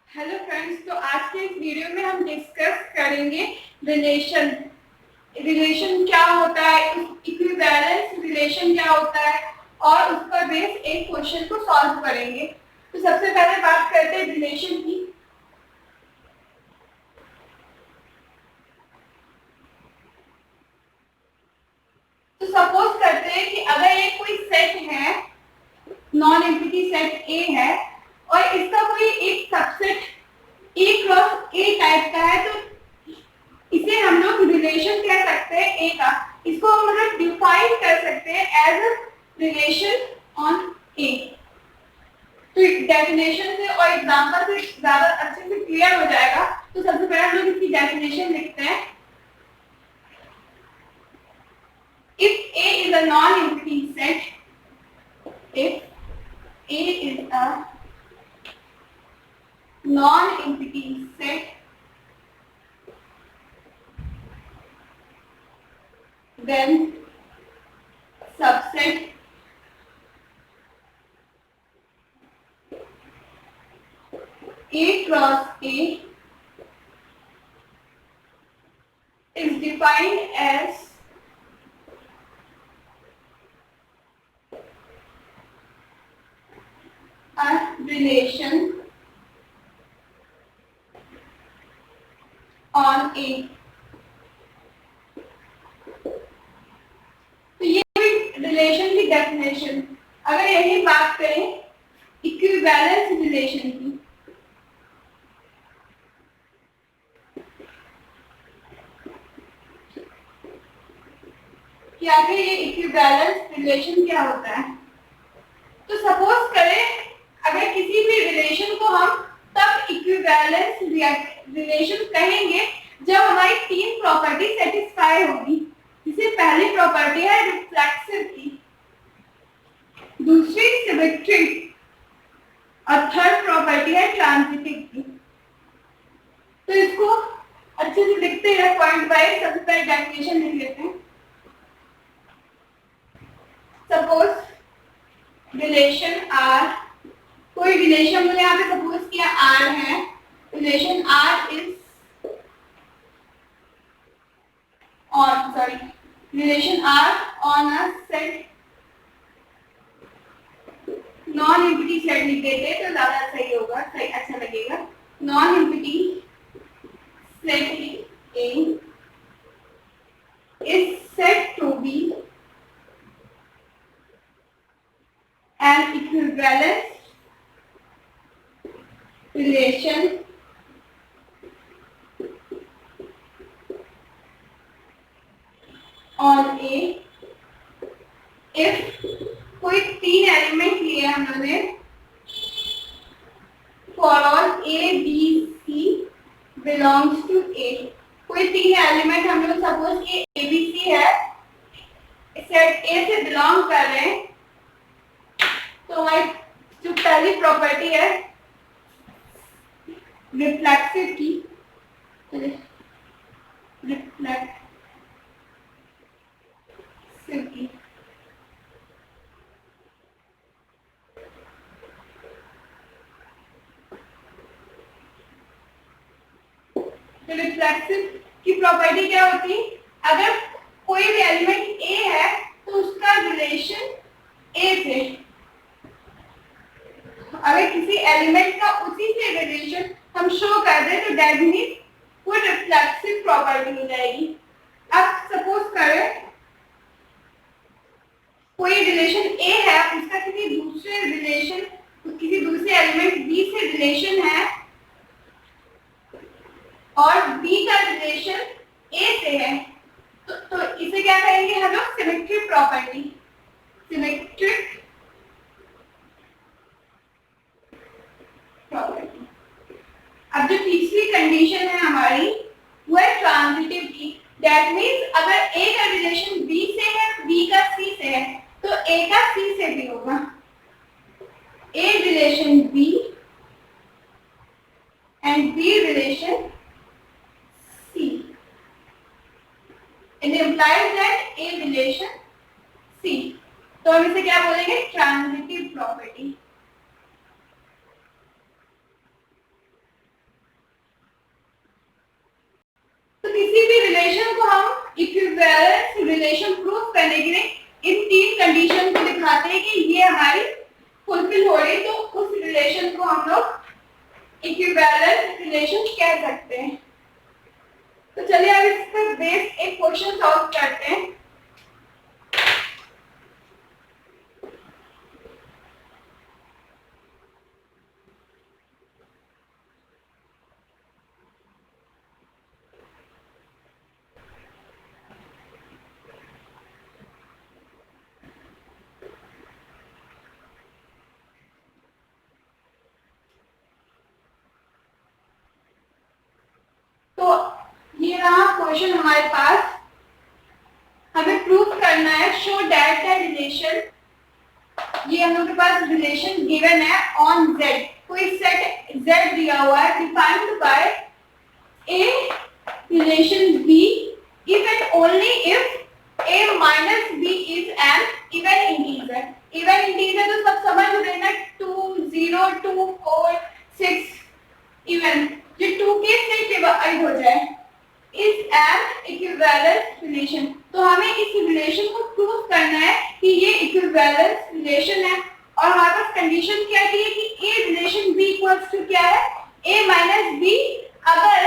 Hello friends, तो आज के इस वीडियो में हम डिस्कस करेंगे रिलेशन। रिलेशन क्या होता है, इक्विवेलेंस रिलेशन क्या होता है और उस पर बेस एक क्वेश्चन को सॉल्व करेंगे। तो सबसे पहले बात करते हैं रिलेशन की। तो सपोज करते हैं कि अगर ये कोई सेट है, नॉन एम्प्टी सेट ए है और इसका कोई एक subset A cross A type का है, तो इसे हम लोग रिलेशन कह सकते हैं ए का। इसको हम लोग डिफाइन कर सकते हैं एज अ रिलेशन ऑन ए। तो डेफिनेशन से और एग्जांपल से ज्यादा अच्छे से क्लियर हो जाएगा। तो सबसे पहले हम लोग इसकी डेफिनेशन लिखते हैं। If A is a non empty set, if A is a non-empty set, then subset A cross A is defined as a relation on A। तो ये रिलेशन की डेफिनेशन। अगर यही बात करें इक्विवेलेंस रिलेशन की, कि आखिर ये इक्विवेलेंस रिलेशन क्या होता है। तो सपोज करें अगर किसी भी रिलेशन को हम तब इक्विवेलेंस रिलेशन कहेंगे जब हमारी तीन प्रॉपर्टी सेटिस्फाई होगी। जिसे पहली प्रॉपर्टी है रिफ्लेक्सिव की, दूसरी सिमेट्रिक और थर्ड प्रॉपर्टी है ट्रांजिटिव की। तो इसको अच्छे से लिखते हैं पॉइंट वाइज। सबसे पहले डेफिनेशन लिख लेते हैं। सपोज रिलेशन आर, कोई रिलेशन मैंने यहाँ पे सपोज किया आर है। Relation R is on, sorry, relation R on a set, non empty set लिख देते तो ज्यादा सही होगा, सही अच्छा लगेगा। Non empty set A is said to be an equivalence relation on A if कोई तीन एलिमेंट लिए हम लोगों ने, for all A B C belongs to A। कोई तीन एलिमेंट हम लोग सपोज कि A B C है, सेट A से बिलोंग कर रहे हैं, तो हमारी जो पहली प्रॉपर्टी है रिफ्लेक्सिव की, रिफ्लेक्सिव की, तो रिफ्लेक्सिव की प्रॉपर्टी क्या होती है? अगर कोई भी एलिमेंट A है तो उसका रिलेशन A से, अगर किसी एलिमेंट का उसी से रिलेशन हम शो कर दें तो दैट मींस वो रिफ्लेक्सिव प्रॉपर्टी हो जाएगी। अब सपोज करें कोई रिलेशन A है, उसका किसी दूसरे रिलेशन, किसी दूसरे एलिमेंट B से रिलेशन है और B का रिलेशन A से है, तो इसे क्या कहेंगे हम लोग? Symmetric property. Symmetric property. अब जो तीसरी कंडीशन है हमारी वो है ट्रांजिटिव की। दैट मींस अगर A का रिलेशन B से है, B का C से है, तो A का C से भी होगा। A relation B and B relation C. It implies that A relation C. तो हम इसे क्या बोलेंगे? Transitive property. किसी भी रिलेशन को हम इक्विवेलेंस रिलेशन प्रूव करने के लिए इन तीन कंडीशन को दिखाते हैं कि ये हमारी फुलफिल हो रही, तो उस रिलेशन को हम लोग इक्विवेलेंस रिलेशन कह सकते हैं। तो चलिए अब इस पर बेस्ड एक क्वेश्चन सॉल्व करते हैं। तो ये रहा क्वेश्चन हमारे पास, हमें प्रूव करना है शो दैट द रिलेशन, ये हम लोग के पास रिलेशन गिवन है ऑन z, कोई सेट z दिया हुआ है defined by a relation b if and only if a minus b is an even integer। Even integer तो सब समझ रहे हैं ना, 2 0 2 4 6 इवन जो 2 के से डिवाइड हो जाए इज एन इक्विवेलेंस रिलेशन। तो हमें इस रिलेशन को प्रूव करना है कि ये इक्विवेलेंस रिलेशन है, और हमारे पास कंडीशन क्या दी है कि a relation b equals to क्या है, a माइनस b। अगर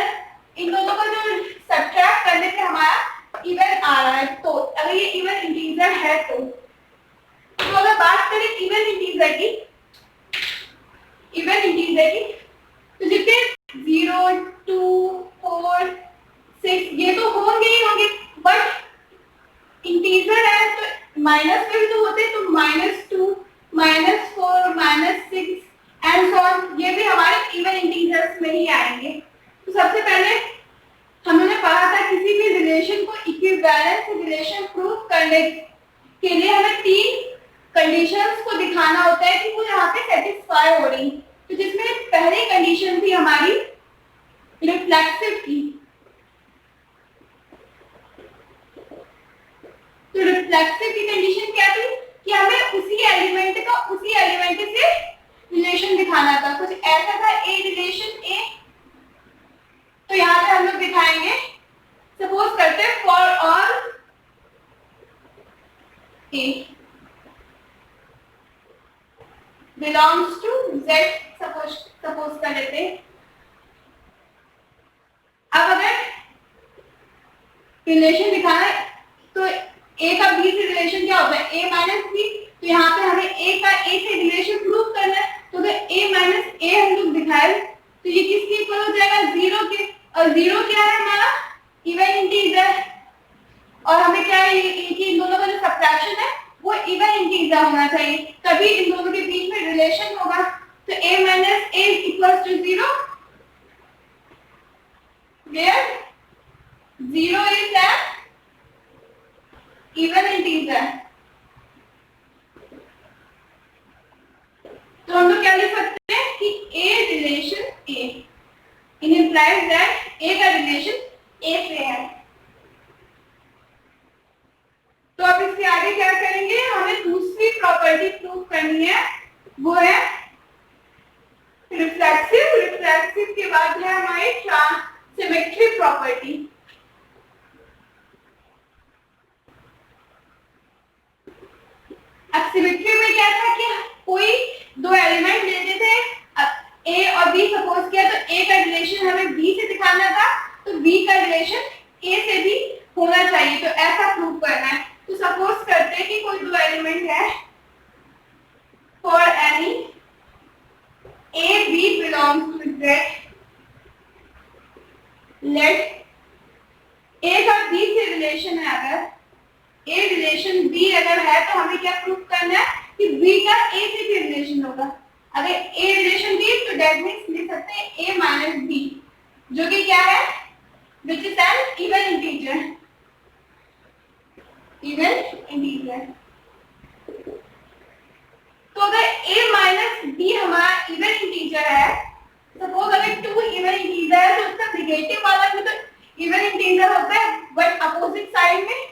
इन दोनों को जो सब्ट्रैक्ट करने पे हमारा इवन आ रहा है, तो अगर ये इवन इंटीजर है तो अगर बात करें इवन इंटीजर की, तो जितने 0 2 4 6 ये तो होंगे ही होंगे, बट इंटीजर है तो माइनस में भी तो होते हैं, तो -2 -4 -6 एंड सो ऑन, ये भी हमारे इवन इंटीजर्स में ही आएंगे। तो सबसे पहले हमने पढ़ा था किसी भी रिलेशन को इक्विवेलेंस रिलेशन प्रूव करने के लिए हमें तीन कंडीशंस को दिखाना होता है कि वो यहाँ पे सेटिस्फाई हो रही। तो जिसमें पहली कंडीशन थी हमारी रिफ्लेक्सिव की, तो रिफ्लेक्सिव की कंडीशन क्या थी कि हमें उसी एलिमेंट का उसी एलिमेंट से रिलेशन दिखाना था। कुछ ऐसा था ए रिलेशन ए, तो यहाँ पे हम लोग दिखाएंगे, सपोज करते हैं for all A belongs to z, suppose कर लेते हैं। अब अगर रिलेशन दिखाना है तो a का b से रिलेशन क्या होता है, a माइनस b, तो यहाँ पे हमें a का a से रिलेशन प्रूव करना है। तो अगर a माइनस a हम लोग दिखाए तो ये किसके इक्वल हो जाएगा, 0 के, और 0 क्या है हमारा इवन इंटीजर, और हमें क्या है कि इन दोनों का जो सबट्रैक्शन है वो इवन इंटीजर होना चाहिए, तभी इन दोनों के बीच में रिलेशन होगा। तो a minus a equals to 0 where 0 is an even integer। तो हम लोग क्या लिख सकते हैं कि a relation a in implies that a का रिलेशन a से है। तो अब इसके आगे क्या करेंगे, हमें दूसरी प्रॉपर्टी प्रूव करनी है, वो है रिफ्लेक्सिव। रिफ्लेक्सिव के बाद है हमारी सिमेट्रिक प्रॉपर्टी। अब सिमेट्री में क्या था कि कोई दो एलिमेंट लेते थे, अब a और b सपोज किया, तो a का रिलेशन हमें b से दिखाना था, तो b का रिलेशन a से भी होना चाहिए, तो ऐसा प्रूव करना है। तो सपोज करते हैं कि कोई दो एलिमेंट है, for any a b belongs to z, let a का b से रिलेशन है, अगर a रिलेशन b अगर है तो हमें क्या प्रूव करना है कि b का a से भी रिलेशन होगा। अगर a रिलेशन b तो दैट मींस लिख सकते हैं a माइनस b, जो कि क्या है, which is an even integer. तो अगर a माइनस b हमारा इवन इंटीजर है, सपोज अगर 2 इवन इंटीजर है तो उसका नेगेटिव वाला भी तो इवन इंटीजर होता है, बट अपोजिट साइड में,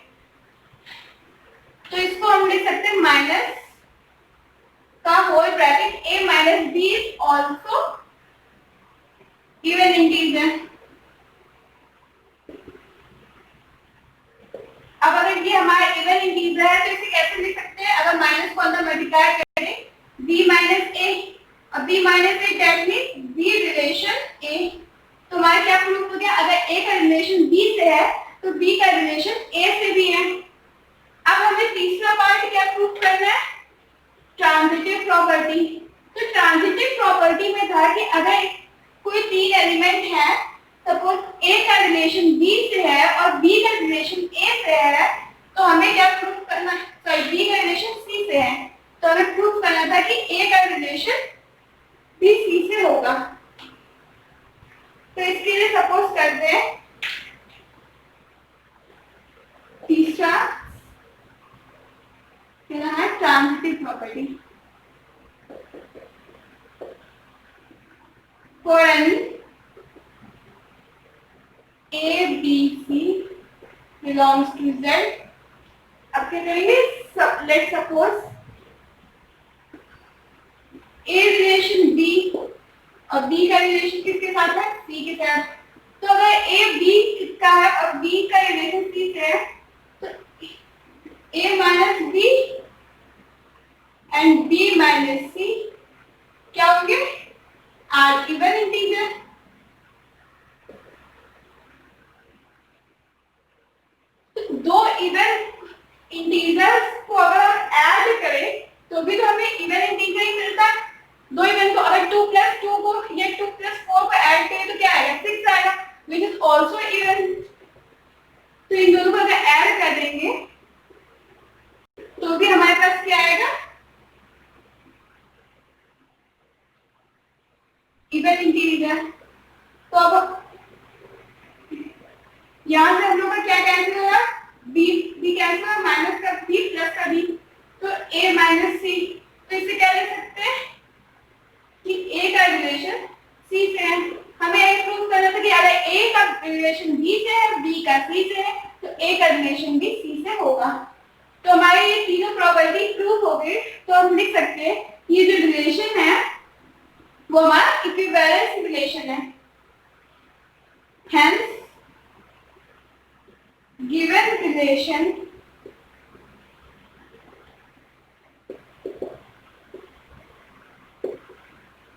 तो इसको हम लिख सकते हैं माइनस का whole bracket a minus b is also even integer. Integer है तो इसे कैसे लिख सकते हैं? अगर माइनस को अंदर मल्टीप्लाई करें b माइनस ए, अब b minus A that means b relation a। तो हमारा क्या प्रूफ हो गया? अगर a का रिलेशन b से है तो b का रिलेशन a से भी है। अब हमें तीसरा पार्ट क्या प्रूफ करना है? Transitive property. तो ट्रांजिटिव प्रॉपर्टी में था कि अगर कोई तीन एलिमेंट है, सपोज a का रिलेशन b से है और b का रिलेशन a से है, तो हमें क्या प्रूफ करना है? सॉरी, b का रिलेशन c से है, तो हमें प्रूफ करना था कि a का रिलेशन भी c से होगा। तो इसके लिए सपोज करते हैं तीसरा क्या है? Transitive property. For any A, B, C belongs to Z। अब क्या करेंगे? Let suppose A relation B और B का रिलेशन किसके साथ है? C के साथ। तो अगर A B का है और B का रिलेशन C से है तो A minus B and B minus C क्या होंगे? Are even integer. दो इवन इंटीजर्स को अगर हम ऐड करें तो भी तो हमें इवन इंटीजर ही मिलता है। दो इवन को अगर 2 + 2 को या 2 + 4 को ऐड करें तो क्या आएगा? 6 आएगा, विच इज आल्सो इवन। तो इन दोनों को अगर ऐड कर देंगे तो भी हमारे पास क्या आएगा? Even integer. तो अब यहां से हम लोग का क्या कैंसिल होगा? b b कैंसिल होगा, माइनस का b प्लस का b, तो a माइनस c। तो इससे क्या लिख सकते हैं कि a का रिलेशन c से है। हमें ये प्रूव करना था कि अगर a का रिलेशन b से है, b का c से है, तो a का रिलेशन भी c से होगा। तो हमारी ये तीनों प्रॉपर्टी प्रूव हो गई। तो हम लिख सकते हैं ये जो रिलेशन है वो हमारा इक्विवेलेंस रिलेशन है। Hence, given relation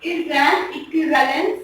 is an equivalence